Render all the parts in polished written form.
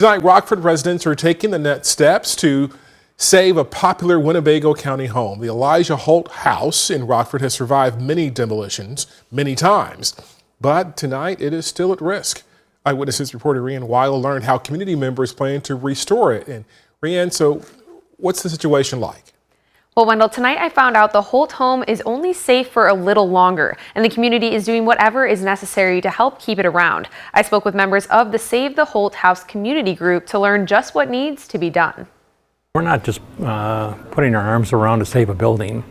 Tonight, Rockford residents are taking the next steps to save a popular Winnebago County home. The Elijah Holt house in Rockford has survived many demolitions many times, but tonight it is still at risk. Eyewitnesses reporter Rian Weil learned how community members plan to restore it. And Rian, so what's the situation like? Well, Wendell, tonight I found out the Holt home is only safe for a little longer, and the community is doing whatever is necessary to help keep it around. I spoke with members of the Save the Holt House community group to learn just what needs to be done. We're not just putting our arms around to save a building.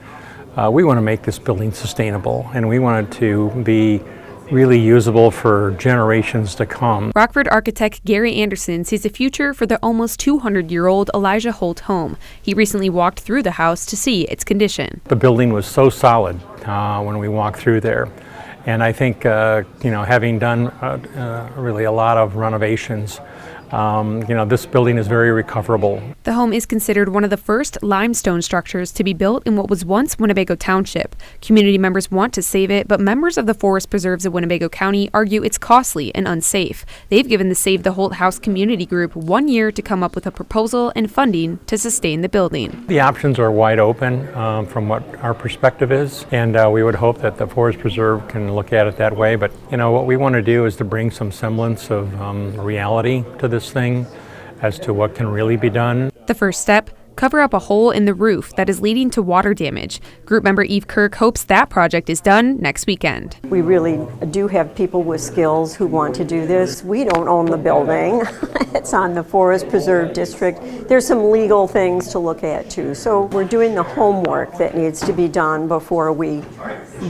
We want to make this building sustainable, and we want it to be really usable for generations to come. Rockford architect Gary Anderson sees a future for the almost 200-year-old Elijah Holt home. He recently walked through the house to see its condition. The building was so solid when we walked through there. And I think, having done really a lot of renovations, this building is very recoverable. The home is considered one of the first limestone structures to be built in what was once Winnebago Township. Community members want to save it, but members of the Forest Preserves of Winnebago County argue it's costly and unsafe. They've given the Save the Holt House community group 1 year to come up with a proposal and funding to sustain the building. The options are wide open from what our perspective is, and we would hope that the Forest Preserve can look at it that way. But what we want to do is to bring some semblance of reality to this thing as to what can really be done. The first step, cover up a hole in the roof that is leading to water damage. Group member Eve Kirk hopes that project is done next weekend. We really do have people with skills who want to do this. We don't own the building. It's on the Forest Preserve District. There's some legal things to look at too. So we're doing the homework that needs to be done before we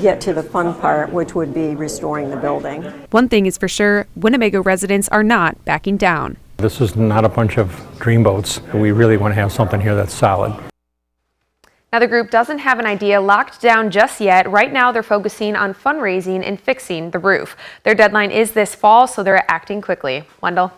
get to the fun part, which would be restoring the building. One thing is for sure, Winnebago residents are not backing down. This is not a bunch of dreamboats. We really want to have something here that's solid. Now, the group doesn't have an idea locked down just yet. Right now, they're focusing on fundraising and fixing the roof. Their deadline is this fall, so they're acting quickly. Wendell?